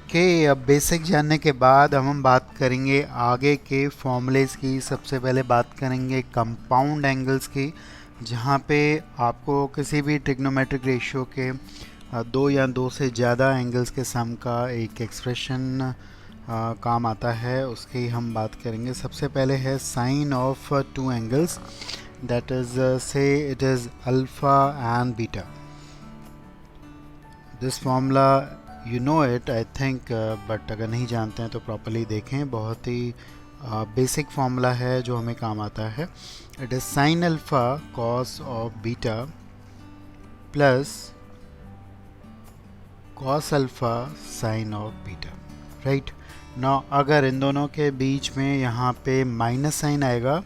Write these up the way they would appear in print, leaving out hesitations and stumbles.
Okay, अब basic जानने के बाद हम बात करेंगे आगे के फॉर्मूलेस की। सबसे पहले बात करेंगे कंपाउंड एंगल्स की, जहाँ पे आपको किसी भी ट्रिग्नोमेट्रिक रेशियो के दो या दो से ज़्यादा एंगल्स के सम का एक एक्सप्रेशन काम आता है, उसकी हम बात करेंगे। सबसे पहले है sine of two angles, that is say it is alpha and beta. This formula you know it I think, but अगर नहीं जानते हैं तो प्रॉपरली देखें। बहुत ही बेसिक फार्मूला है जो हमें काम आता है। It is sine alpha cos of beta plus cos alpha sine of beta, right. ना अगर इन दोनों के बीच में यहाँ पे माइनस साइन आएगा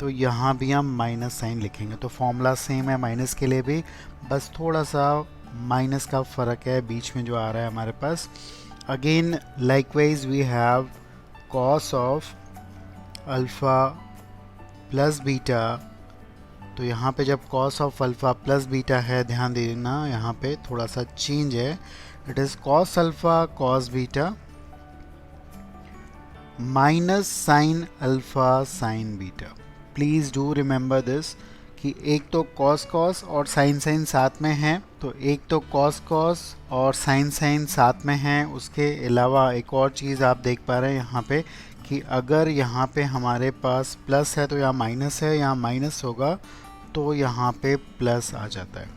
तो यहाँ भी हम माइनस साइन लिखेंगे। तो फॉर्मूला सेम है माइनस के लिए भी, बस थोड़ा सा माइनस का फ़र्क है बीच में जो आ रहा है हमारे पास। Again likewise we have cos of alpha plus beta. तो यहाँ पे जब cos of alpha plus beta है, ध्यान देना यहाँ पे थोड़ा सा चेंज है। It is cos alpha cos beta minus sine alpha sine beta. Please do remember this कि एक तो कॉस कॉस और साइन साइन साथ में है, तो एक तो कॉस कॉस और साइन साइन साथ में है। उसके अलावा एक और चीज़ आप देख पा रहे हैं यहाँ पे कि अगर यहाँ पे हमारे पास प्लस है तो यहाँ माइनस है, यहाँ माइनस होगा तो यहाँ पे प्लस आ जाता है,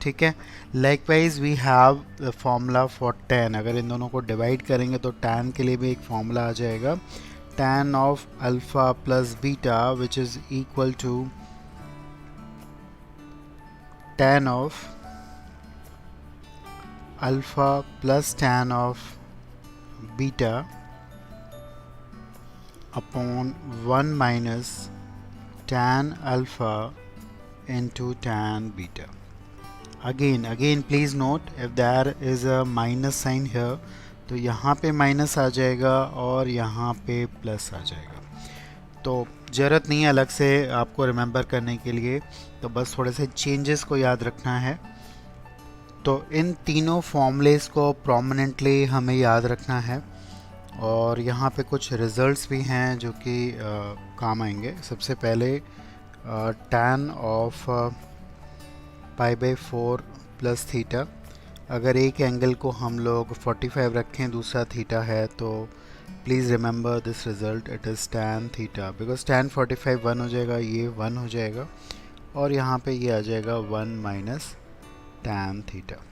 ठीक है। Likewise we have the formula for tan। अगर इन दोनों को डिवाइड करेंगे तो tan के लिए भी एक फॉर्मूला आ जाएगा, tan of alpha plus beta which is equal to tan of alpha plus tan of beta upon 1 minus tan alpha into tan beta. Again please note if there is a minus sign here, तो यहाँ पे minus आ जाएगा और यहाँ पे plus आ जाएगा। तो ज़रूरत नहीं है अलग से आपको रिमेंबर करने के लिए, तो बस थोड़े से चेंजेस को याद रखना है। तो इन तीनों फॉर्मूलेस को प्रोमिनेंटली हमें याद रखना है, और यहाँ पे कुछ रिजल्ट्स भी हैं जो कि काम आएंगे। सबसे पहले tan of pi by 4 plus theta. अगर एक एंगल को हम लोग 45 रखें, दूसरा थीटा है, तो please remember this result, it is tan theta, because tan 45 1 हो जाएगा, ये 1 हो जाएगा, और यहाँ पे ये आ जाएगा 1 minus tan theta,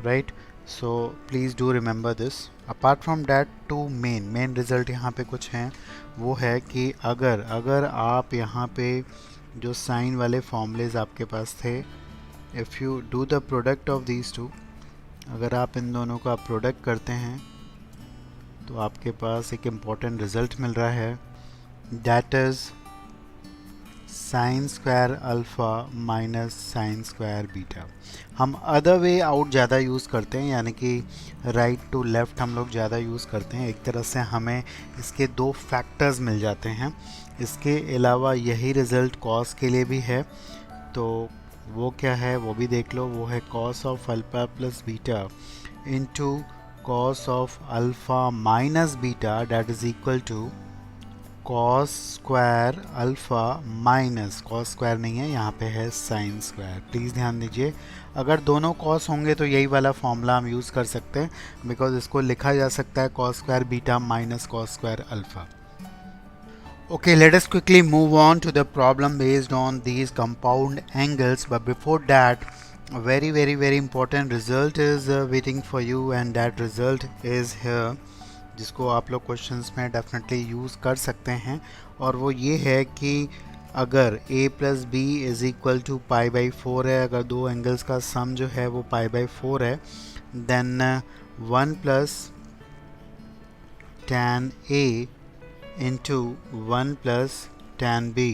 right. So please do remember this. Apart from that two main result यहाँ पे कुछ हैं, वो है कि अगर आप यहाँ पे जो साइन वाले फॉर्मूलेज आपके पास थे, if you do the product of these two, अगर आप इन दोनों का प्रोडक्ट करते हैं तो आपके पास एक इम्पॉर्टेंट रिज़ल्ट मिल रहा है, that is sine square alpha minus sine square beta. हम अदर वे आउट ज़्यादा यूज़ करते हैं, यानी कि राइट टू लेफ़्ट हम लोग ज़्यादा यूज़ करते हैं। एक तरह से हमें इसके दो फैक्टर्स मिल जाते हैं। इसके अलावा यही रिज़ल्ट कॉस के लिए भी है, तो वो क्या है वो भी देख लो। वो है cos of alpha plus beta into cos of alpha minus beta, that is equal to cos square alpha minus, cos square नहीं है यहाँ पे, है साइन स्क्वायर। प्लीज़ ध्यान दीजिए, अगर दोनों कॉस होंगे तो यही वाला फॉर्मूला हम यूज़ कर सकते हैं, बिकॉज इसको लिखा जा सकता है cos square beta minus cos square alpha. Okay, let us quickly move on to the problem based on these compound angles, but before that, a very important result is waiting for you, and that result is here, जिसको आप लोग questions में definitely use कर सकते हैं। और वो ये है कि अगर a plus b is equal to pi by 4 है, अगर दो एंगल्स का सम जो है वो पाई बाई 4 है, then 1 plus tan a into 1 plus tan b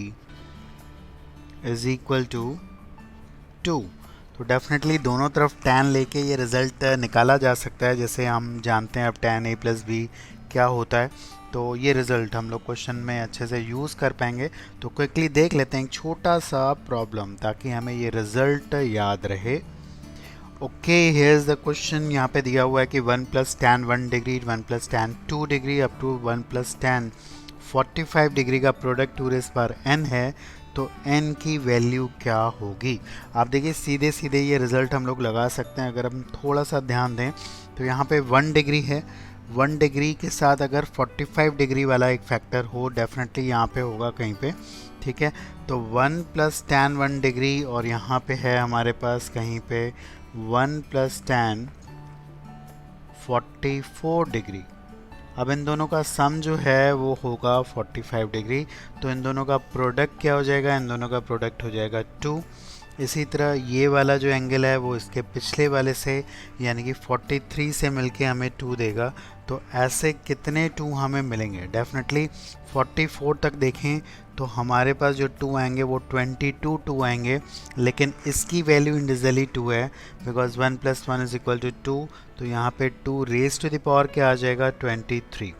is equal to 2। तो डेफिनेटली दोनों तरफ tan लेके ये रिज़ल्ट निकाला जा सकता है। जैसे हम जानते हैं अब tan a प्लस बी क्या होता है, तो ये रिज़ल्ट हम लोग क्वेश्चन में अच्छे से यूज़ कर पाएंगे। तो क्विकली देख लेते हैं एक छोटा सा प्रॉब्लम, ताकि हमें ये रिज़ल्ट याद रहे। Okay, here is the question. यहाँ पे दिया हुआ है कि 1 plus tan 1 degree, 1 plus tan 2 degree up to 1 plus tan 45 degree का प्रोडक्ट 2 रेज़ पावर n है, तो n की वैल्यू क्या होगी। आप देखिए सीधे सीधे ये रिजल्ट हम लोग लगा सकते हैं। अगर हम थोड़ा सा ध्यान दें तो यहाँ पे 1 डिग्री है, 1 डिग्री के साथ अगर 45 डिग्री वाला एक फैक्टर हो, डेफिनेटली यहाँ पे होगा कहीं पे, ठीक है। तो 1 प्लस tan 1 डिग्री और यहाँ पे है हमारे पास कहीं पे 1 प्लस tan 44 डिग्री। अब इन दोनों का सम जो है वो होगा 45 डिग्री, तो इन दोनों का प्रोडक्ट क्या हो जाएगा, इन दोनों का प्रोडक्ट हो जाएगा 2। इसी तरह ये वाला जो एंगल है वो इसके पिछले वाले से यानी कि 43 से मिलके हमें 2 देगा। तो ऐसे कितने 2 हमें मिलेंगे, डेफिनेटली 44 तक देखें तो हमारे पास जो 2 आएंगे वो 22 2 आएंगे, लेकिन इसकी वैल्यू इंडिविजुअली 2 है, because 1 plus 1 is equal to 2। तो यहाँ पे 2 रेज टू द पावर क्या आ जाएगा, 23।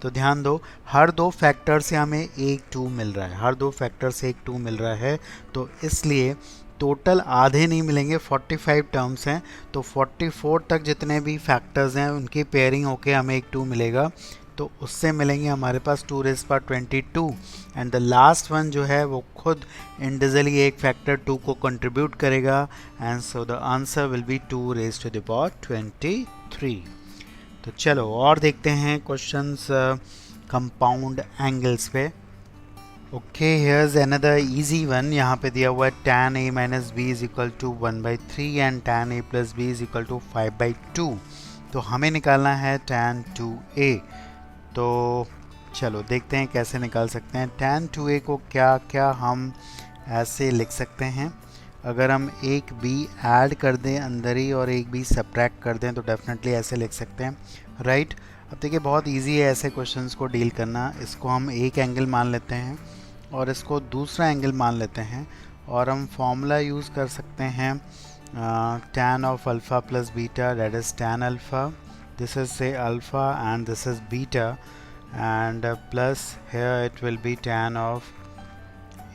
तो ध्यान दो, हर दो फैक्टर से हमें एक 2 मिल रहा है, हर दो फैक्टर से एक 2 मिल रहा है, तो इसलिए टोटल आधे नहीं मिलेंगे, 45 टर्म्स हैं, तो 44 तक जितने भी फैक्टर्स हैं उनकी पेयरिंग होके हमें एक 2 मिलेगा, तो उससे मिलेंगे हमारे पास 2 raise power 22, and the last one जो है वो खुद इंडिविजुअली एक फैक्टर 2 को कंट्रीब्यूट करेगा, and so the answer will be 2 raise to the power 23। तो चलो और देखते हैं क्वेश्चंस कंपाउंड एंगल्स पे। Okay, here's another easy one. यहाँ पे दिया हुआ है tan a minus b is equal to 1/3 and tan a plus b is equal to 5/2। तो हमें निकालना है tan 2a। तो चलो देखते हैं कैसे निकाल सकते हैं tan 2a को। क्या क्या हम ऐसे लिख सकते हैं, अगर हम एक b ऐड कर दें अंदर ही और एक b सब्ट्रैक्ट कर दें तो डेफिनेटली ऐसे लिख सकते हैं, राइट। अब देखिए बहुत इजी है ऐसे क्वेश्चंस को डील करना। इसको हम एक एंगल मान लेते हैं और इसको दूसरा एंगल मान लेते हैं, और हम फॉर्मूला यूज़ कर सकते हैं tan of alpha plus beta, that is tan alpha, this is say alpha and this is beta, and plus here it will be tan of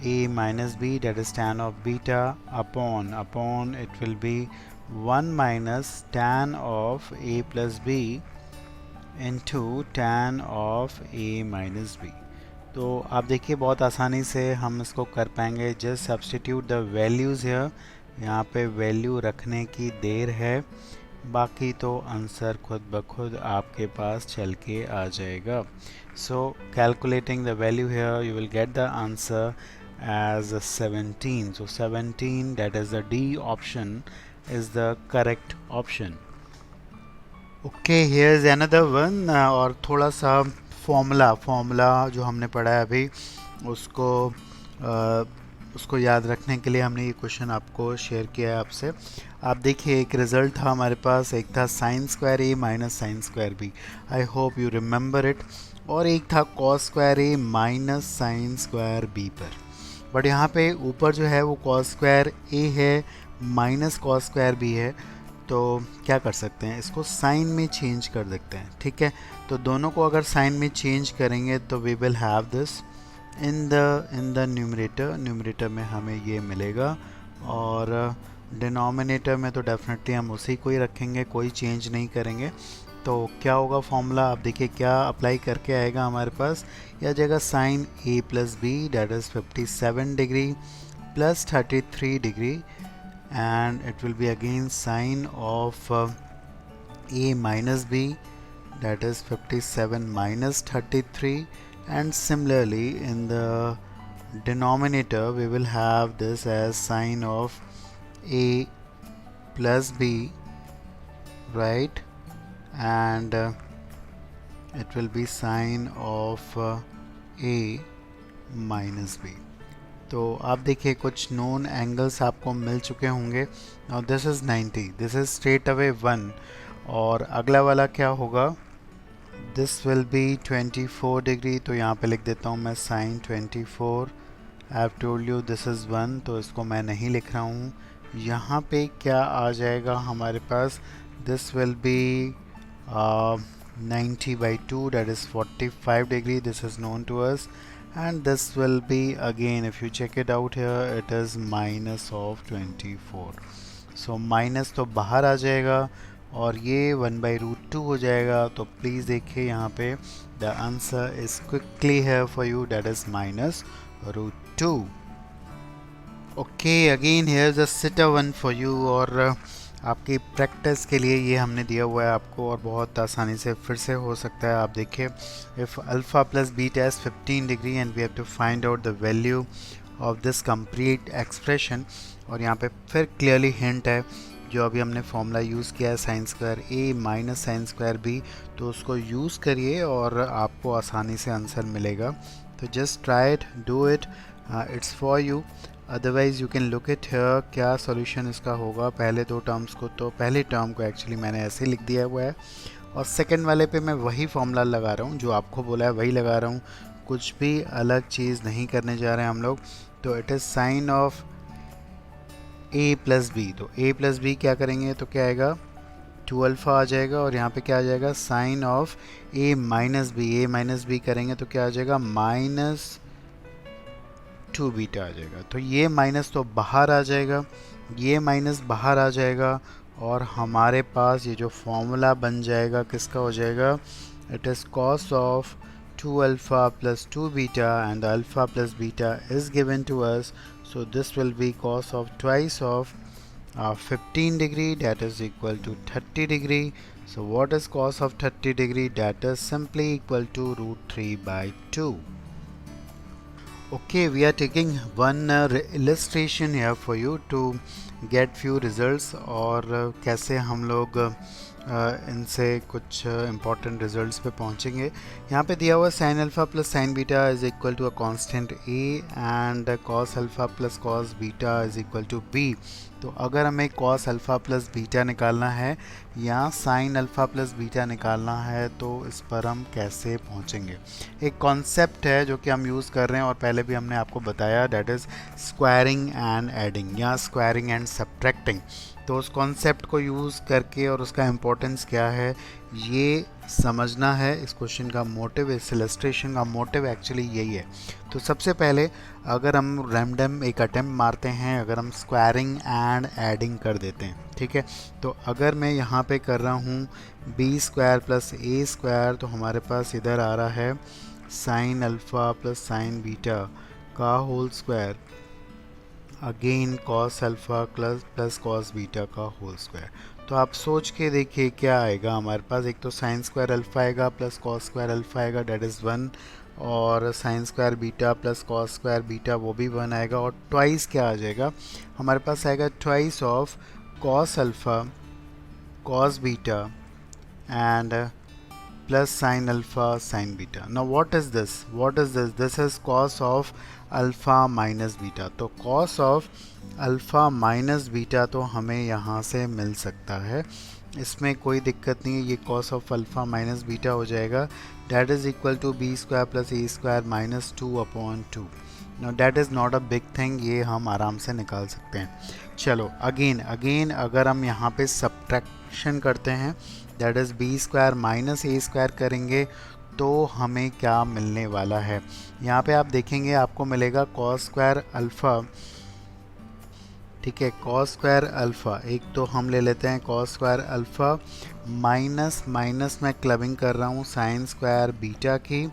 a minus b, that is tan of beta, upon it will be 1 minus tan of a plus b into tan of a minus b। तो आप देखिए बहुत आसानी से हम इसको कर पाएंगे। Just substitute the values here, यहाँ पे वैल्यू रखने की देर है, बाकी तो आंसर खुद ब खुद आपके पास चल के आ जाएगा। So calculating the value here you will get the answer as 17. So 17, that is the D option, is the correct option. Okay, here's another one। और थोड़ा सा फॉर्मूला जो हमने पढ़ा है अभी उसको याद रखने के लिए हमने ये क्वेश्चन आपको शेयर किया है आपसे। आप देखिए एक रिज़ल्ट था हमारे पास, एक था sine square a minus sine square b, I hope you remember it, और एक था cos square a minus sine square b पर। बट यहाँ पे ऊपर जो है वो कॉस स्क्वायर ए है माइनस कॉस स्क्वायर बी है, तो क्या कर सकते हैं, इसको साइन में चेंज कर देते हैं, ठीक है। तो दोनों को अगर साइन में चेंज करेंगे तो we will have this in the numerator में हमें ये मिलेगा, और डिनोमिनेटर में तो डेफिनेटली हम उसी को ही रखेंगे, कोई चेंज नहीं करेंगे। तो क्या होगा फॉर्मूला, आप देखिए क्या अप्लाई करके आएगा हमारे पास, यह जाएगा sine a plus b, that is 57 degree plus 33 degree, and it will be again sine of a minus b, that is 57 minus 33, and similarly in the denominator we will have this as sine of a plus b, right, and it will be sine of a minus b। तो आप देखिए कुछ known angles आपको मिल चुके होंगे। Now this is 90, this is straight away 1, और अगला वाला क्या होगा, दिस विल बी 24 डिग्री, तो यहाँ पे लिख देता हूँ मैं sine 24। I have told you this is 1, तो इसको मैं नहीं लिख रहा हूँ। यहाँ पे क्या आ जाएगा हमारे पास, this will be 90/2, that is 45 degree, this is known to us, and this will be again, if you check it out here, it is minus of 24. So minus तो बाहर आ जाएगा और ये 1/√2 हो जाएगा। तो प्लीज़ देखिए यहाँ पे द आंसर इज क्विकली है for you, that is -√2। Okay, again here is a sitter one for you, और आपकी प्रैक्टिस के लिए ये हमने दिया हुआ है आपको, और बहुत आसानी से फिर से हो सकता है। आप देखिए, if alpha plus beta is 15 degree and we have to find out the value of this complete expression. और यहाँ पे फिर क्लियरली हिंट है, जो अभी हमने फॉर्मूला यूज़ किया है sine square a minus sine square B, तो उसको यूज़ करिए और आपको आसानी से आंसर मिलेगा। तो just try it, do it, it's for you. Otherwise you can look it here, क्या सॉल्यूशन इसका होगा। पहले दो टर्म्स को, तो पहले टर्म को एक्चुअली मैंने ऐसे लिख दिया हुआ है, और सेकंड वाले पे मैं वही फॉर्मूला लगा रहा हूँ, जो आपको बोला है वही लगा रहा हूँ, कुछ भी अलग चीज़ नहीं करने जा रहे हैं हम लोग। तो it is sine of A plus B, तो ए प्लस बी क्या करेंगे तो क्या आएगा, 2 अल्फ़ा आ जाएगा, और यहाँ पे क्या आ जाएगा, sine of a minus b करेंगे तो क्या आ जाएगा, -2 बीटा आ जाएगा। तो ये माइनस तो बाहर आ जाएगा, ये माइनस बाहर आ जाएगा, और हमारे पास ये जो फॉर्मूला बन जाएगा किसका हो जाएगा, it is cos of 2 alpha plus 2 beta, and alpha plus beta is given to us, so this will be cos of twice of 15 degree, that is equal to 30 degree. So what is cos of 30 degree? That is simply equal to √3/2. Okay, we are taking one illustration here for you to get few results, और कैसे हम लोग इनसे कुछ important results पे पहुंचेंगे। यहाँ पे दिया हुआ sine alpha plus sine beta is equal to a constant a, and cos alpha plus cos beta is equal to b. तो अगर हमें कॉस अल्फ़ा प्लस बीटा निकालना है या साइन अल्फ़ा प्लस बीटा निकालना है, तो इस पर हम कैसे पहुँचेंगे। एक कॉन्सेप्ट है जो कि हम यूज़ कर रहे हैं, और पहले भी हमने आपको बताया, that is squaring and adding या स्क्वायरिंग एंड सब्ट्रैक्टिंग। तो उस कॉन्सेप्ट को यूज़ करके, और उसका इम्पोर्टेंस क्या है ये समझना है। इस क्वेश्चन का मोटिव, इस इलस्ट्रेशन का मोटिव एक्चुअली यही है। तो सबसे पहले अगर हम रैंडम एक अटेम्प्ट मारते हैं, अगर हम स्क्वायरिंग एंड एडिंग कर देते हैं, ठीक है। तो अगर मैं यहाँ पे कर रहा हूँ बी स्क्वायर प्लस ए स्क्वायर, तो हमारे पास इधर आ रहा है sine alpha plus sine beta का whole square, again cos alpha plus cos beta का होल स्क्वायर। तो आप सोच के देखिए क्या आएगा हमारे पास। एक तो साइन स्क्वायर अल्फ़ा आएगा प्लस कॉस स्क्वायर अल्फ़ा आएगा, डेट इज़ 1, और sine square beta plus cos square beta वो भी 1 आएगा, और ट्वाइस क्या आ जाएगा हमारे पास, आएगा twice of cos alpha cos beta and plus sin alpha sin beta. Now what is this? This is cos of alpha minus beta. तो cos of alpha minus beta तो हमें यहाँ से मिल सकता है, इसमें कोई दिक्कत नहीं है। ये cos of alpha minus beta हो जाएगा, that is equal to b square plus a square minus 2/2. Now that is not a big thing, ये हम आराम से निकाल सकते हैं। चलो अगेन अगर हम यहाँ पे सब्ट्रैक्शन करते हैं, that is b square minus a square करेंगे, तो हमें क्या मिलने वाला है। यहाँ पे आप देखेंगे आपको मिलेगा कॉस स्क्वायर अल्फ़ा, ठीक है, कॉस स्क्वायर अल्फ़ा। एक तो हम ले लेते हैं कॉस स्क्वायर अल्फ़ा माइनस मैं क्लबिंग कर रहा हूँ साइन स्क्वायर बीटा की,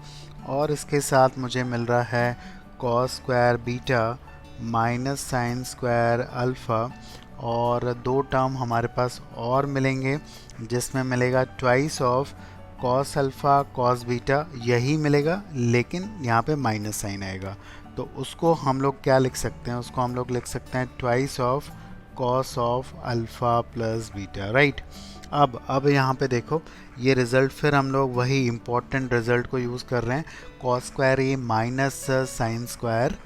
और इसके साथ मुझे मिल रहा है cos square beta minus sine square alpha, और दो टर्म हमारे पास और मिलेंगे जिसमें मिलेगा twice of cos alpha cos beta, यही मिलेगा लेकिन यहाँ पे माइनस साइन आएगा। तो उसको हम लोग क्या लिख सकते हैं, उसको हम लोग लिख सकते हैं twice of cos of alpha plus beta, right. अब यहाँ पे देखो ये रिज़ल्ट, फिर हम लोग वही इम्पोर्टेंट रिज़ल्ट को यूज़ कर रहे हैं, cos square a minus sine square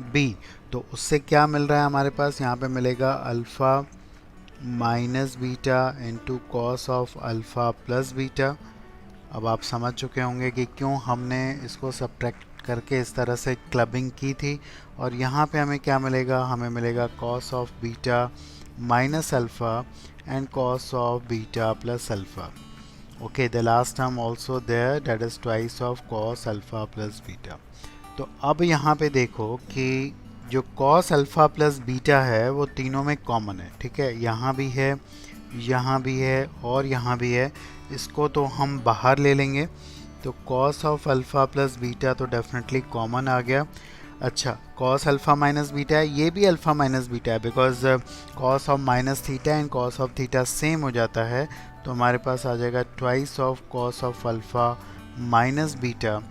B. तो उससे क्या मिल रहा है हमारे पास, यहाँ पे मिलेगा alpha minus beta into cos of alpha plus beta. अब आप समझ चुके होंगे कि क्यों हमने इसको सब्ट्रैक्ट करके इस तरह से क्लबिंग की थी। और यहाँ पे हमें क्या मिलेगा, हमें मिलेगा cos of beta minus alpha and cos of beta plus alpha. Okay, the last term also there, that is twice of cos alpha plus beta. तो अब यहाँ पे देखो कि जो कॉस अल्फ़ा प्लस बीटा है वो तीनों में कॉमन है, ठीक है, यहाँ भी है, यहाँ भी है और यहाँ भी है, इसको तो हम बाहर ले लेंगे। तो cos of alpha plus beta तो डेफिनेटली कॉमन आ गया। अच्छा, कॉस अल्फ़ा माइनस बीटा है, ये भी अल्फ़ा माइनस बीटा है, because cos of minus theta and cos of theta same हो जाता है, तो हमारे पास आ जाएगा twice of cos of alpha minus beta,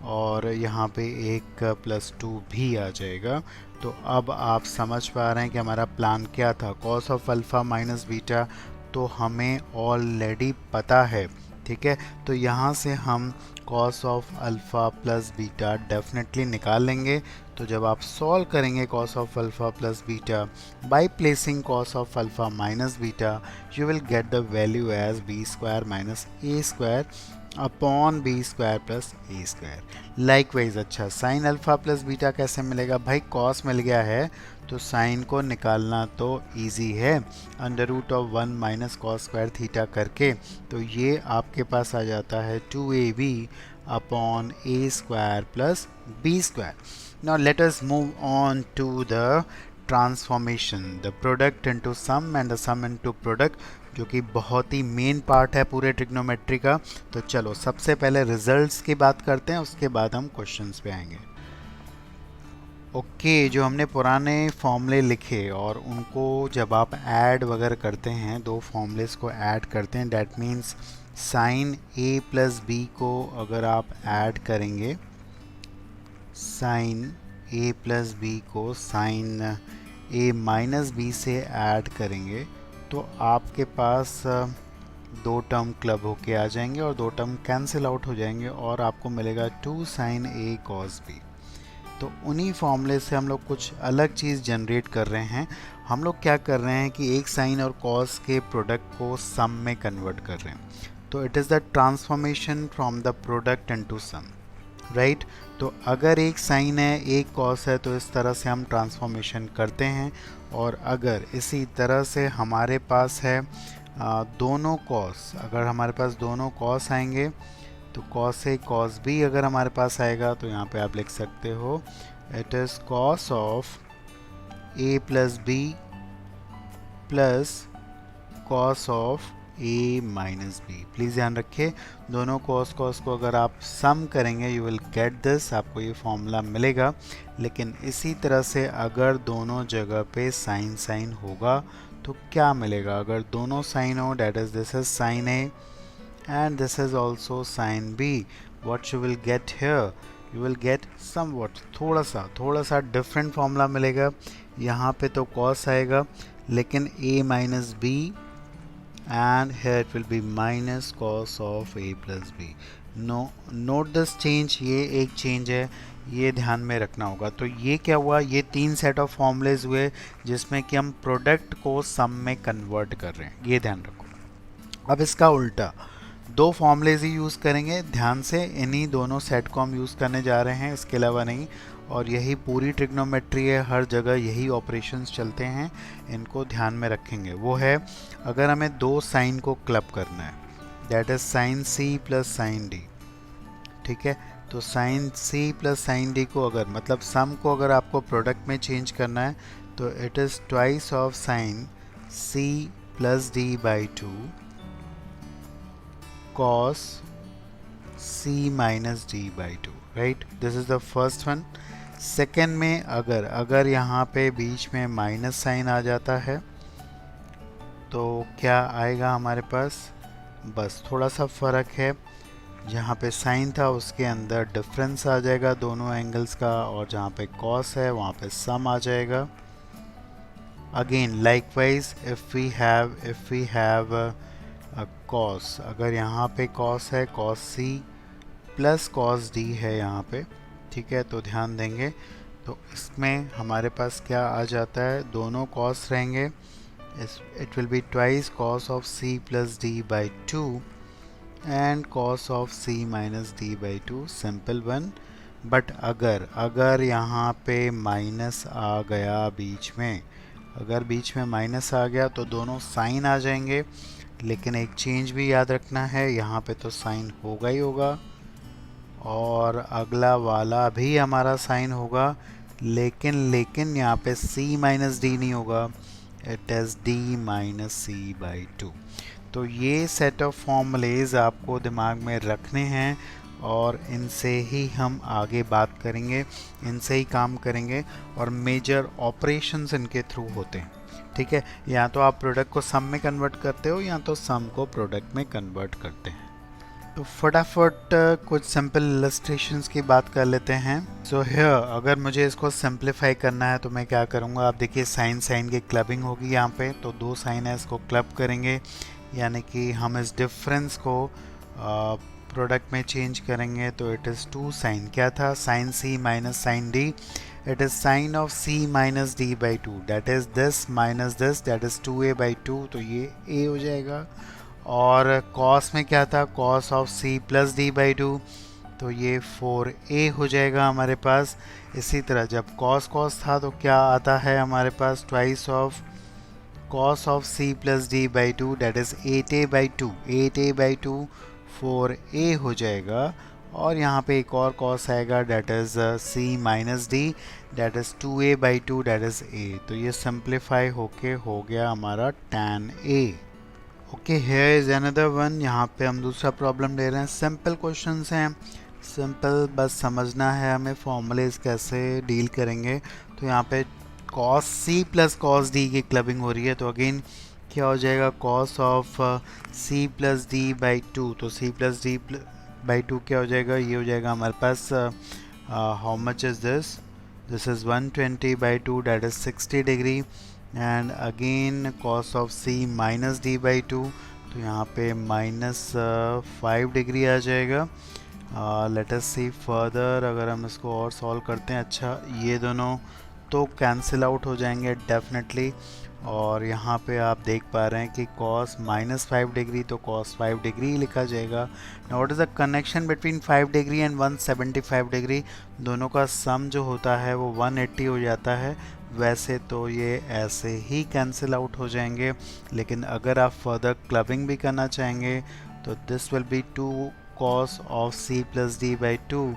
और यहाँ पे एक प्लस 2 भी आ जाएगा। तो अब आप समझ पा रहे हैं कि हमारा प्लान क्या था। Cos of alpha minus beta तो हमें ऑलरेडी पता है, ठीक है, तो यहाँ से हम cos of alpha plus beta definitely निकाल लेंगे। तो जब आप सॉल्व करेंगे cos of alpha plus beta by placing cos of alpha minus beta, you will get the value as b square minus a square upon b square plus A square. Likewise अच्छा, sine alpha plus beta कैसे मिलेगा भाई, cos मिल गया है तो sign को निकालना तो इजी है, under root of 1 minus cos square theta करके, तो ये आपके पास आ जाता है 2ab upon a square plus b square. Now let us move on to the transformation, the product into sum and the sum into product, जो कि बहुत ही मेन पार्ट है पूरे ट्रिग्नोमेट्री का। तो चलो सबसे पहले रिजल्ट्स की बात करते हैं, उसके बाद हम क्वेश्चंस पे आएंगे। ओके, जो हमने पुराने फॉर्मूले लिखे और उनको जब आप ऐड वगैरह करते हैं, दो फॉर्मूलेस को ऐड करते हैं, that means sine a plus b को अगर आप ऐड करेंगे, साइन ए प्लस बी को साइन ए माइनस बी से ऐड करेंगे, तो आपके पास दो टर्म क्लब होके आ जाएंगे और दो टर्म कैंसिल आउट हो जाएंगे और आपको मिलेगा 2 साइन ए कॉस बी। तो उन्हीं फॉर्मूले से हम लोग कुछ अलग चीज़ जनरेट कर रहे हैं। हम लोग क्या कर रहे हैं कि एक साइन और कॉस के प्रोडक्ट को सम में कन्वर्ट कर रहे हैं। तो it is the transformation from the product into sum, right. तो अगर एक साइन है एक कॉस है तो इस तरह से हम ट्रांसफॉर्मेशन करते हैं, और अगर इसी तरह से हमारे पास है दोनों कॉस, अगर हमारे पास दोनों कॉस आएंगे तो कॉस ए कॉस बी अगर हमारे पास आएगा तो यहाँ पे आप लिख सकते हो it is cos of A plus b plus cos of a minus b. Please ध्यान रखिए, दोनों कॉस कॉस को अगर आप सम करेंगे यू विल गेट दिस, आपको ये फॉर्मूला मिलेगा। लेकिन इसी तरह से अगर दोनों जगह पे साइन साइन होगा तो क्या मिलेगा, अगर दोनों साइन हो, that is this is sine a and this is also sine b, what you will get here, you will get somewhat थोड़ा सा डिफरेंट फॉर्मूला मिलेगा। यहाँ पे तो कॉस आएगा लेकिन a minus b and here it will be minus cos of a plus b. note this change, ये एक चेंज है, ये ध्यान में रखना होगा। तो ये क्या हुआ, ये तीन सेट ऑफ फॉर्मूलेज हुए जिसमें कि हम प्रोडक्ट को सम में कन्वर्ट कर रहे हैं, ये ध्यान रखो। अब इसका उल्टा, दो फॉर्मूलेज ही यूज़ करेंगे, ध्यान से इन्हीं दोनों सेट को हम यूज़ करने जा रहे हैं, इसके अलावा नहीं। और यही पूरी ट्रिग्नोमेट्री है, हर जगह यही ऑपरेशंस चलते हैं, इनको ध्यान में रखेंगे। वो है अगर हमें दो साइन को क्लब करना है, that is sine c plus sine d, ठीक है। तो sine c plus sine d को अगर मतलब सम को अगर आपको प्रोडक्ट में चेंज करना है तो it is twice of sine c plus D by 2 cos c minus d by 2, right? This is the first one. Second में अगर यहाँ पे बीच में माइनस साइन आ जाता है तो क्या आएगा हमारे पास, बस थोड़ा सा फ़र्क है, जहाँ पे साइन था उसके अंदर डिफरेंस आ जाएगा दोनों एंगल्स का, और जहाँ पे कॉस है वहाँ पे सम आ जाएगा। Again likewise if we have cos, अगर यहाँ पे कॉस है, cos c plus cos d है यहाँ पे, ठीक है, तो ध्यान देंगे। तो इसमें हमारे पास क्या आ जाता है, दोनों कॉस रहेंगे, it will be twice cos of c plus D by 2 and cos of c minus D by 2, simple one. But अगर यहाँ पे माइनस आ गया बीच में, अगर बीच में माइनस आ गया तो दोनों साइन आ जाएंगे, लेकिन एक चेंज भी याद रखना है, यहाँ पे तो साइन होगा ही होगा और अगला वाला भी हमारा साइन होगा, लेकिन यहाँ पे c माइनस डी नहीं होगा, it is d minus c by two. तो ये सेट ऑफ फॉर्मूलेज आपको दिमाग में रखने हैं और इनसे ही हम आगे बात करेंगे, इनसे ही काम करेंगे और मेजर ऑपरेशंस इनके थ्रू होते हैं। ठीक है, या तो आप प्रोडक्ट को सम में कन्वर्ट करते हो या तो सम को प्रोडक्ट में कन्वर्ट करते हैं। तो फटाफट कुछ सिंपल इलस्ट्रेशंस की बात कर लेते हैं। सो हियर अगर मुझे इसको सिंप्लीफाई करना है तो मैं क्या करूँगा, आप देखिए साइन साइन की क्लबिंग होगी यहाँ पे, तो दो साइन है इसको क्लब करेंगे, यानी कि हम इस डिफरेंस को प्रोडक्ट में चेंज करेंगे। तो इट इज़ टू साइन, क्या था, sine c minus sine d, it is sine of c minus D by two, that is this minus this, that is 2a by two, तो ये a हो जाएगा। और कॉस में क्या था, cos of c plus D by two, तो ये 4a हो जाएगा हमारे पास। इसी तरह जब कॉस कॉस था तो क्या आता है हमारे पास, twice of cos of c plus d by 2, that is 8a by 2, 8a by 2 4a हो जाएगा। और यहाँ पे एक और cos आएगा, that is c minus d, that is 2a by 2, that is a। तो ये सिंप्लीफाई होके हो गया हमारा tan a। Okay, here is another one। यहाँ पे हम दूसरा प्रॉब्लम ले रहे हैं, सिंपल क्वेश्चंस हैं, सिंपल बस समझना है हमें फॉर्मूलेज कैसे डील करेंगे। तो यहाँ पे cos c plus cos d की क्लबिंग हो रही है, तो अगेन क्या हो जाएगा, cos of c plus D by two, तो c plus D by two क्या हो जाएगा, ये हो जाएगा हमारे पास how much is this, this is 120 by two, that is 60 degree, and again cos of c minus D by two, तो यहाँ पे माइनस 5 डिग्री आ जाएगा। लेट अस सी फर्दर, अगर हम इसको और सॉल्व करते हैं, अच्छा ये दोनों तो कैंसिल आउट हो जाएंगे डेफिनेटली। और यहाँ पे आप देख पा रहे हैं कि cos माइनस 5 डिग्री, तो cos 5 डिग्री लिखा जाएगा। Now what is the connection between 5 degree and 175 degree, दोनों का सम जो होता है वो 180 हो जाता है। वैसे तो ये ऐसे ही कैंसिल आउट हो जाएंगे, लेकिन अगर आप फर्दर क्लबिंग भी करना चाहेंगे तो this will be 2 cos of c plus D by two,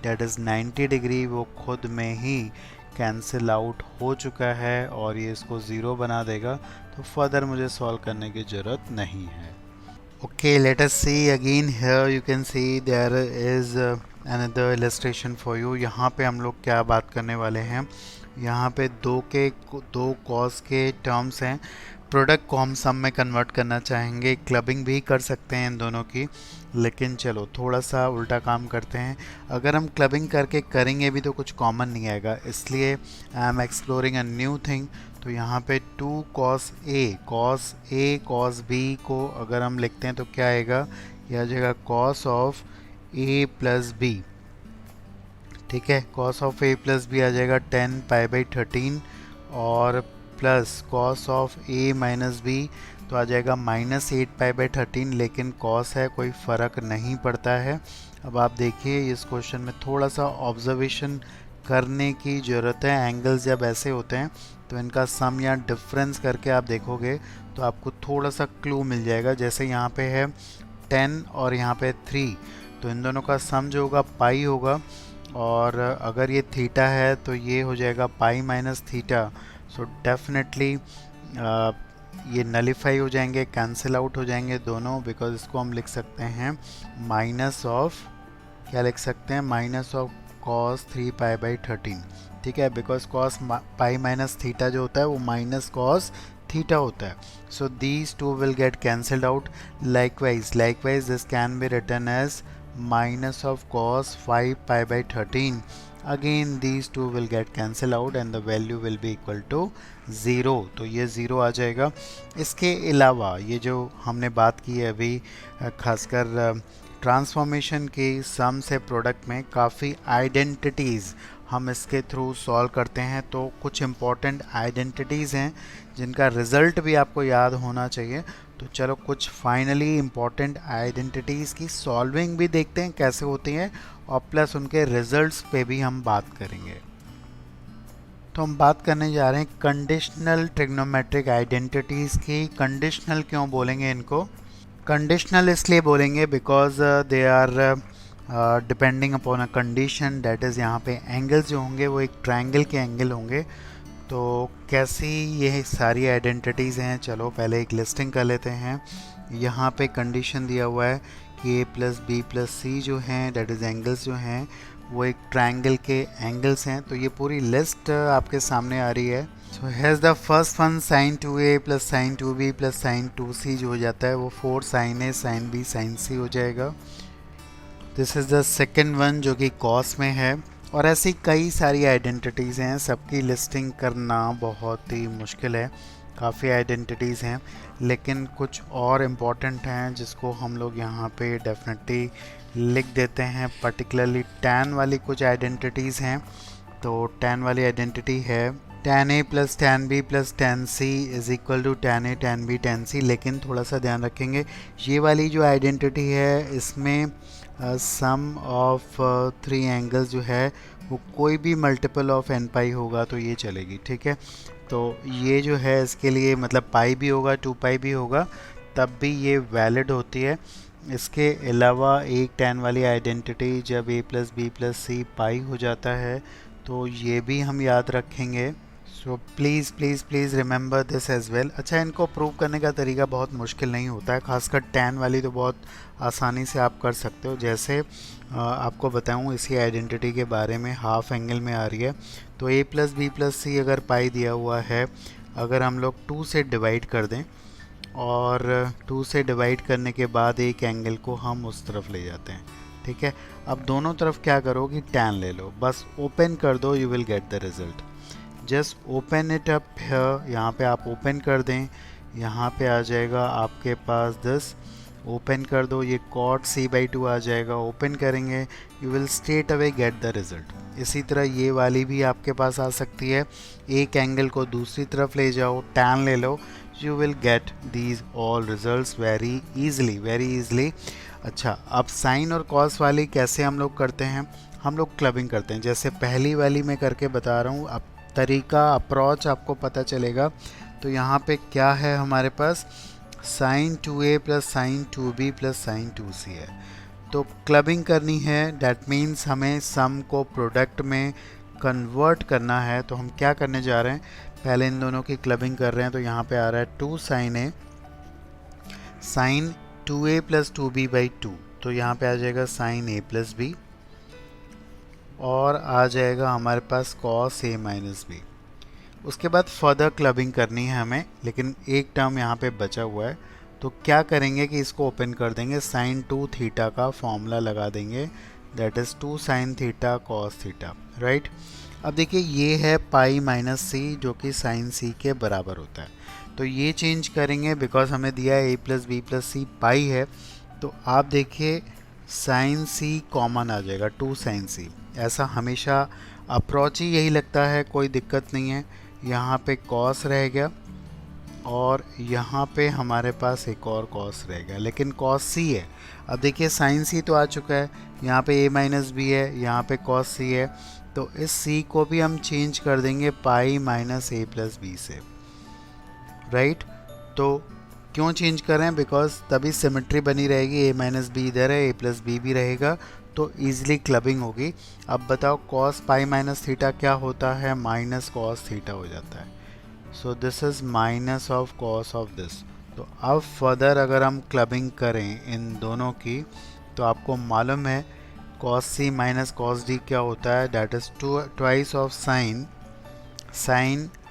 that is 90 degree, वो खुद में ही कैंसिल आउट हो चुका है और ये इसको ज़ीरो बना देगा, तो फर्दर मुझे सॉल्व करने की ज़रूरत नहीं है। Okay, let us see again, here you can see there is another illustration for you. यहाँ पे हम लोग क्या बात करने वाले हैं, यहाँ पे दो कॉस के टर्म्स हैं, प्रोडक्ट को हम सम में कन्वर्ट करना चाहेंगे, क्लबिंग भी कर सकते हैं इन दोनों की, लेकिन चलो थोड़ा सा उल्टा काम करते हैं। अगर हम क्लबिंग करके करेंगे भी तो कुछ कॉमन नहीं आएगा, इसलिए I am exploring a new thing. तो यहाँ पे 2 cos a cos b को अगर हम लिखते हैं तो क्या आएगा, यह आ जाएगा cos of a plus b, ठीक है, cos of a plus b आ जाएगा 10 पाई बाई 13, और plus cos of a minus b तो आ जाएगा माइनस 8 पाई बाई 13, लेकिन cos है, कोई फ़र्क नहीं पड़ता है। अब आप देखिए इस क्वेश्चन में थोड़ा सा ऑब्जर्वेशन करने की ज़रूरत है। एंगल्स जब ऐसे होते हैं तो इनका सम या डिफरेंस करके आप देखोगे तो आपको थोड़ा सा क्लू मिल जाएगा। जैसे यहाँ पे है 10 और यहाँ पे 3, तो इन दोनों का सम जो होगा पाई होगा, और अगर ये थीटा है तो ये हो जाएगा पाई माइनस थीटा। सो डेफिनेटली ये नलीफाई हो जाएंगे, कैंसिल आउट हो जाएंगे दोनों, बिकॉज इसको हम लिख सकते हैं माइनस ऑफ, क्या लिख सकते हैं, minus of cos 3 pi by 13, ठीक है, because cos pi minus theta जो होता है वो माइनस cos थीटा होता है। So these two will get cancelled out. Likewise this can be written as minus of cos 5 pi by 13, again these two will get cancel out and the value will be equal to 0, तो ये 0 आ जाएगा। इसके अलावा ये जो हमने बात की है अभी, खासकर ट्रांसफॉर्मेशन की सम से प्रोडक्ट में काफ़ी आइडेंटिटीज़ हम इसके थ्रू सॉल्व करते हैं, तो कुछ इम्पॉर्टेंट आइडेंटिटीज़ हैं जिनका रिज़ल्ट भी आपको याद होना चाहिए। तो चलो कुछ फाइनली इम्पॉर्टेंट आइडेंटिटीज़ की सॉल्विंग भी देखते हैं कैसे होती हैं, और प्लस उनके रिजल्ट्स पे भी हम बात करेंगे। तो हम बात करने जा रहे हैं कंडीशनल ट्रिग्नोमेट्रिक आइडेंटिटीज़ की। कंडीशनल क्यों बोलेंगे इनको, कंडीशनल इसलिए बोलेंगे because they are depending upon a condition, that is यहाँ पे एंगल्स जो होंगे वो एक ट्रायंगल के एंगल होंगे। तो कैसी ये सारी आइडेंटिटीज़ हैं, चलो पहले एक लिस्टिंग कर लेते हैं। यहाँ पे कंडीशन दिया हुआ है कि a प्लस बी प्लस सी जो हैं दैट इज़ एंगल्स जो हैं वो एक ट्रायंगल के एंगल्स हैं। तो ये पूरी लिस्ट आपके सामने आ रही है। So has the first one sine 2a plus sine 2b plus sine 2c जो हो जाता है वो 4 sine a sine b sine c हो जाएगा। This is the second one जो कि कॉस में है। और ऐसी कई सारी आइडेंटिटीज़ हैं, सबकी लिस्टिंग करना बहुत ही मुश्किल है, काफ़ी आइडेंटिटीज़ हैं, लेकिन कुछ और इम्पॉर्टेंट हैं जिसको हम लोग यहाँ पे डेफिनेटली लिख देते हैं। पर्टिकुलरली tan वाली कुछ आइडेंटिटीज़ हैं। तो tan वाली आइडेंटिटी है tan a plus tan b plus tan c is equal to tan a tan b tan c, लेकिन थोड़ा सा ध्यान रखेंगे ये वाली जो आइडेंटिटी है इसमें सम ऑफ 3 एंगल्स जो है वो कोई भी मल्टीपल ऑफ n पाई होगा तो ये चलेगी, ठीक है। तो ये जो है इसके लिए मतलब पाई भी होगा 2 पाई भी होगा तब भी ये वैलिड होती है। इसके अलावा एक tan वाली आइडेंटिटी जब a plus b plus c pi हो जाता है तो ये भी हम याद रखेंगे। So please please please remember this as well. अच्छा, इनको प्रूव करने का तरीका बहुत मुश्किल नहीं होता है, खासकर tan वाली तो बहुत आसानी से आप कर सकते हो। जैसे आपको बताऊं इसी आइडेंटिटी के बारे में, हाफ एंगल में आ रही है। तो a प्लस बी प्लस सी अगर पाई दिया हुआ है, अगर हम लोग 2 से डिवाइड कर दें और 2 से डिवाइड करने के बाद एक एंगल को हम उस तरफ ले जाते हैं, ठीक है। अब दोनों तरफ क्या करो कि tan ले लो, बस ओपन कर दो, you will get the result. Just open it up here, यहाँ पे आप ओपन कर दें, यहाँ पे आ जाएगा आपके पास दिस, ओपन कर दो, ये cot c/2 आ जाएगा। ओपन करेंगे you will straight away get the result. इसी तरह ये वाली भी आपके पास आ सकती है, एक एंगल को दूसरी तरफ ले जाओ, tan ले लो, you will get these all results very easily. अच्छा, अब साइन और कॉस वाली कैसे हम लोग करते हैं, हम लोग क्लबिंग करते हैं। जैसे पहली वाली मैं करके बता रहा हूँ, अब तरीका अप्रोच आपको पता चलेगा। तो यहाँ पे क्या है हमारे पास, sine 2a plus sine 2b plus sine 2c है। तो क्लबिंग करनी है, डैट मीन्स हमें सम को प्रोडक्ट में कन्वर्ट करना है। तो हम क्या करने जा रहे हैं, पहले इन दोनों की क्लबिंग कर रहे हैं। तो यहाँ पे आ रहा है 2 sign a sign 2a plus 2b/2, तो यहाँ पे आ जाएगा साइन a प्लस b और आ जाएगा हमारे पास कॉस a माइनस b। उसके बाद फर्दर क्लबिंग करनी है हमें, लेकिन एक टर्म यहाँ पे बचा हुआ है। तो क्या करेंगे कि इसको ओपन कर देंगे, साइन 2 थीटा का फॉर्मूला लगा देंगे, that is 2 sine theta cos theta, right. अब देखिए ये है पाई माइनस सी जो कि साइन सी के बराबर होता है। तो ये चेंज करेंगे बिकॉज हमें दिया है a plus b plus c पाई है। तो आप देखिए साइन सी कॉमन आ जाएगा, 2 साइन सी। ऐसा हमेशा अप्रोच ही यही लगता है, कोई दिक्कत नहीं है। यहाँ पे कॉस रह गया और यहाँ पे हमारे पास एक और कॉस रह गया, लेकिन कॉस सी है। अब देखिए साइन सी तो आ चुका है, यहाँ पे a माइनस बी है, यहाँ पे कॉस सी है। तो इस c को भी हम चेंज कर देंगे pi minus a plus b से, राइट। तो क्यों चेंज कर रहे हैं, बिकॉज तभी सिमेट्री बनी रहेगी, a माइनस बी इधर है, a प्लस बी भी रहेगा, तो ईजिली क्लबिंग होगी। अब बताओ कॉस पाई माइनस थीटा क्या होता है, माइनस कॉस थीटा हो जाता है। So this is minus of cos of this. तो अब फर्दर अगर हम क्लबिंग करें इन दोनों की तो आपको मालूम है cos c minus cos d क्या होता है, that is twice of sine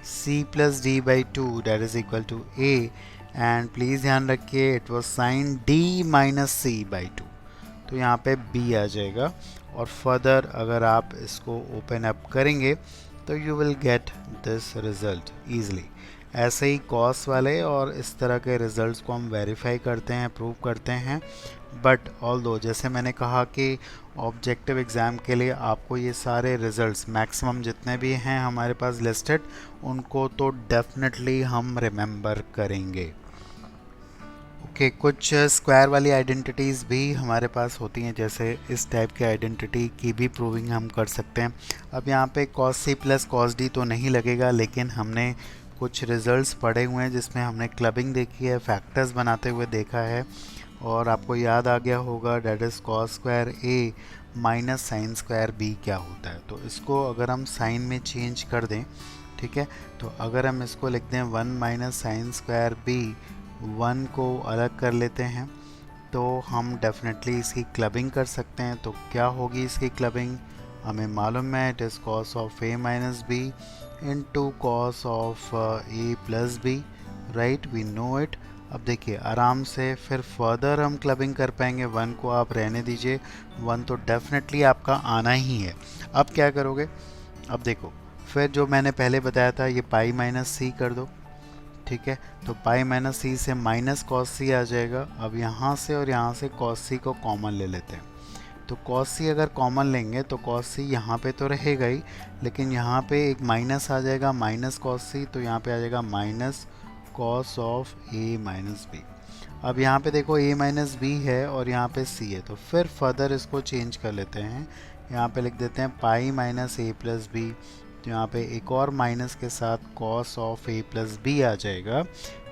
c plus d/2 that is equal to a। And please ध्यान रखिए it was sine d minus c/2, तो यहाँ पे b आ जाएगा। और फर्दर अगर आप इसको ओपन अप करेंगे तो you will get this result easily. ऐसे ही कॉस वाले और इस तरह के रिज़ल्ट्स को हम वेरीफाई करते हैं, प्रूव करते हैं। बट ऑल्दो जैसे मैंने कहा कि ऑब्जेक्टिव एग्ज़ाम के लिए आपको ये सारे रिज़ल्ट्स मैक्सिमम जितने भी हैं हमारे पास लिस्टेड, उनको तो डेफिनेटली हम रिमेंबर करेंगे। ओके, कुछ स्क्वायर वाली आइडेंटिटीज़ भी हमारे पास होती हैं, जैसे इस टाइप की आइडेंटिटी की भी प्रूविंग हम कर सकते हैं। अब यहाँ पे cos c plus cos d तो नहीं लगेगा, लेकिन हमने कुछ रिजल्ट्स पढ़े हुए हैं जिसमें हमने क्लबिंग देखी है, फैक्टर्स बनाते हुए देखा है। और आपको याद आ गया होगा that is cos square a minus sine square b क्या होता है। तो इसको अगर हम साइन में चेंज कर दें, ठीक है, तो अगर हम इसको लिख दें 1 माइनस साइन स्क्वायर बी, 1 को अलग कर लेते हैं तो हम डेफिनेटली इसकी क्लबिंग कर सकते हैं। तो क्या होगी इसकी क्लबिंग, हमें मालूम है it is cos of a minus b into cos of A plus b, right, we know it. अब देखिए आराम से फिर फर्दर हम क्लबिंग कर पाएंगे। 1 को आप रहने दीजिए, 1 तो डेफिनेटली आपका आना ही है। अब क्या करोगे, अब देखो फिर जो मैंने पहले बताया था ये पाई माइनस सी कर दो, ठीक है, तो पाई माइनस सी से माइनस कॉस सी आ जाएगा। अब यहाँ से और यहाँ से कॉस सी को कॉमन ले लेते हैं, तो कॉस सी अगर कॉमन लेंगे तो कॉस सी यहाँ पे तो रहेगा ही, लेकिन यहाँ पे एक माइनस आ जाएगा, माइनस कॉस सी, तो यहाँ पे आ जाएगा minus cos of a minus b. अब यहाँ पे देखो ए माइनस बी है और यहाँ पे सी है, तो फिर फर्दर इसको चेंज कर लेते हैं। यहाँ पे लिख देते हैं pi minus A plus B, तो यहाँ पे एक और माइनस के साथ cos of A plus B आ जाएगा,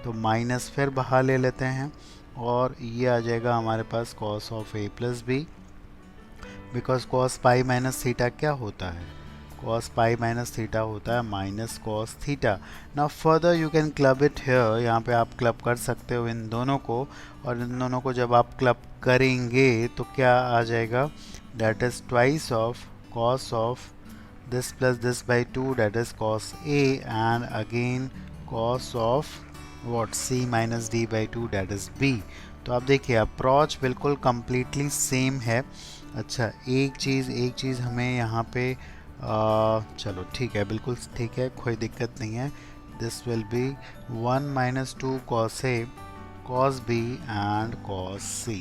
तो माइनस फिर बाहर ले लेते हैं और ये आ जाएगा हमारे पास cos of A plus B, because cos pi minus theta क्या होता है, कॉस पाई माइनस थीटा होता है minus cos theta. Now further you can club it here, यहाँ पे आप क्लब कर सकते हो इन दोनों को, और इन दोनों को जब आप क्लब करेंगे तो क्या आ जाएगा, that is twice of cos of this plus this by 2, that is cos A, and again cos of what, C minus D by 2, that is B। तो आप देखिए अप्रोच बिल्कुल completely सेम है। अच्छा एक चीज़ हमें यहाँ पे चलो ठीक है, बिल्कुल ठीक है, कोई दिक्कत नहीं है। This will B 1 minus 2 cos A cos B and cos C।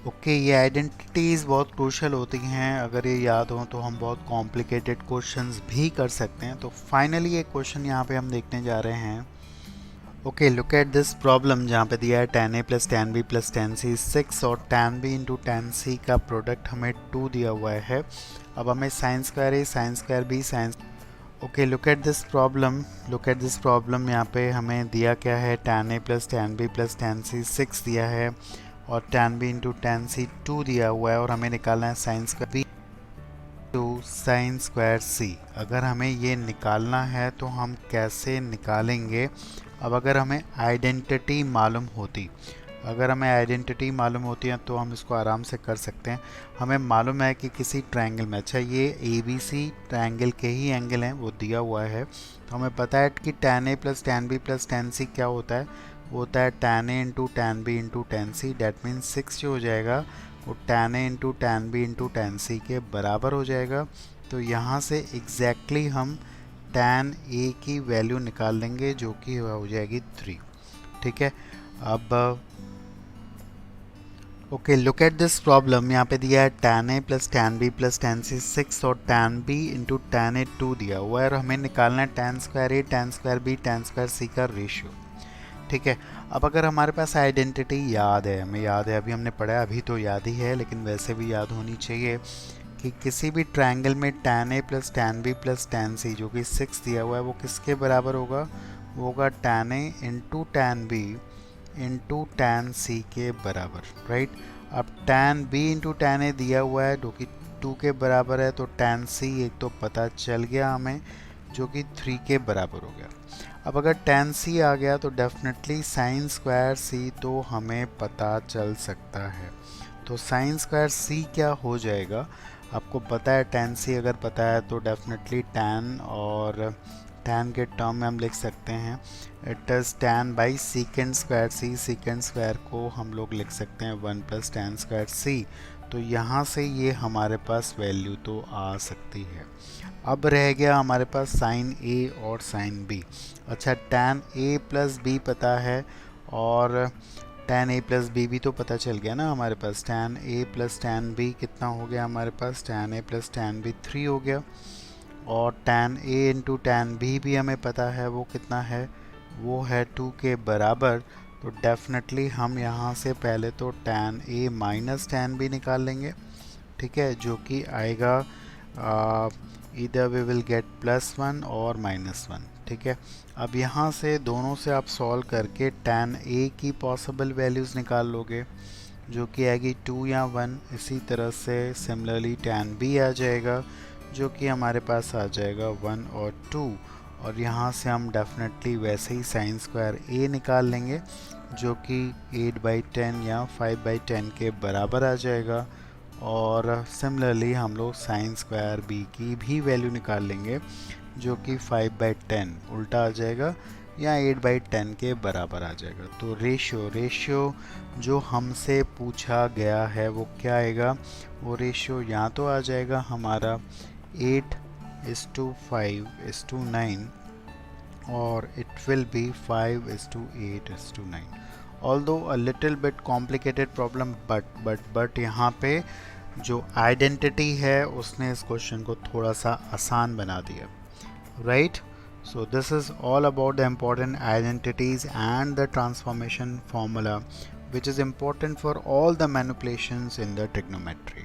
Okay ये आइडेंटिटीज़ बहुत क्रूशल होती हैं, अगर ये याद हो तो हम बहुत कॉम्प्लिकेटेड क्वेश्चंस भी कर सकते हैं। तो फाइनली एक क्वेश्चन यहाँ पे हम देखने जा रहे हैं। Okay look at this problem जहाँ पे दिया है tan a plus tan b plus tan c 6 और tan b into tan c का प्रोडक्ट हमें 2 दिया हुआ है। अब हमें sine square a sine square b sine, okay look at this problem यहाँ पे हमें दिया क्या है, tan a plus tan b plus tan c 6 दिया है और tan b into tan c 2 दिया हुआ है, और हमें निकालना है sine square b to sine square c। अगर हमें ये निकालना है तो हम कैसे निकालेंगे। अब अगर हमें आइडेंटिटी मालूम होती, है तो हम इसको आराम से कर सकते हैं। हमें मालूम है कि किसी ट्रायंगल में, अच्छा ये ए बी सी ट्रायंगल के ही एंगल हैं, वो दिया हुआ है, तो हमें पता है कि tan a plus tan b plus tan c क्या होता है, वो होता है tan a into tan b into tan c। That means 6 जो हो जाएगा वो tan a into tan b into tan c के बराबर हो जाएगा। तो यहाँ से एग्जैक्टली हम tan a की वैल्यू निकाल लेंगे जो कि हो जाएगी 3, ठीक है। अब okay look at this problem, यहाँ पे दिया है tan a plus tan b plus tan c 6 और tan b into tan a 2 दिया हुआ है, और हमें निकालना है tan square a tan square b tan square c का रेशियो, ठीक है। अब अगर हमारे पास आइडेंटिटी याद है, हमें याद है, अभी हमने पढ़ा है, अभी तो याद ही है लेकिन वैसे भी याद होनी चाहिए कि किसी भी ट्रायंगल में tan a plus tan b plus tan c जो कि 6 दिया हुआ है वो किसके बराबर होगा, वो होगा tan a into tan b into tan c के बराबर, राइट। अब tan b into tan a दिया हुआ है जो कि 2 के बराबर है, तो tan c एक तो पता चल गया हमें जो कि 3 के बराबर हो गया। अब अगर tan c आ गया तो डेफिनेटली साइन स्क्वायर c तो हमें पता चल सकता है। तो साइन स्क्वायर c क्या हो जाएगा, आपको पता है tan c अगर पता है तो डेफिनेटली tan और tan के टर्म में हम लिख सकते हैं it is tan by secant square c। Secant square को हम लोग लिख सकते हैं 1 प्लस tan स्क्वायर c। तो यहाँ से ये हमारे पास वैल्यू तो आ सकती है। अब रह गया हमारे पास साइन a और साइन b। अच्छा tan a प्लस b पता है और tan a प्लस b भी तो पता चल गया ना हमारे पास। tan a plus tan b कितना हो गया हमारे पास, tan a plus tan b 3 हो गया, और tan a into tan b भी हमें पता है वो कितना है, वो है 2 के बराबर। तो डेफिनेटली हम यहाँ से पहले तो tan a minus tan b निकाल लेंगे, ठीक है, जो कि आएगा इधर वी विल गेट +1 और -1, ठीक है। अब यहाँ से दोनों से आप सॉल्व करके tan a की पॉसिबल वैल्यूज़ निकाल लोगे, जो कि आएगी 2 या 1। इसी तरह से सिमिलरली tan b आ जाएगा, जो कि हमारे पास आ जाएगा 1 और 2। और यहाँ से हम डेफिनेटली वैसे ही साइन स्क्वायर a निकाल लेंगे, जो कि 8/10 या 5/10 के बराबर आ जाएगा। और सिमिलरली हम लोग साइन स्क्वायर b की भी वैल्यू निकाल लेंगे, जो कि 5/10 उल्टा आ जाएगा या 8/10 के बराबर आ जाएगा। तो रेशियो जो हमसे पूछा गया है वो क्या आएगा, वो रेशियो या तो आ जाएगा हमारा 8:5:9, or it will be 5:8:9. Although a little bit complicated problem, but यहाँ पे जो आइडेंटिटी है उसने इस क्वेश्चन को थोड़ा सा आसान बना दिया, right? So this is all about the important identities and the transformation formula, which is important for all the manipulations in the trigonometry.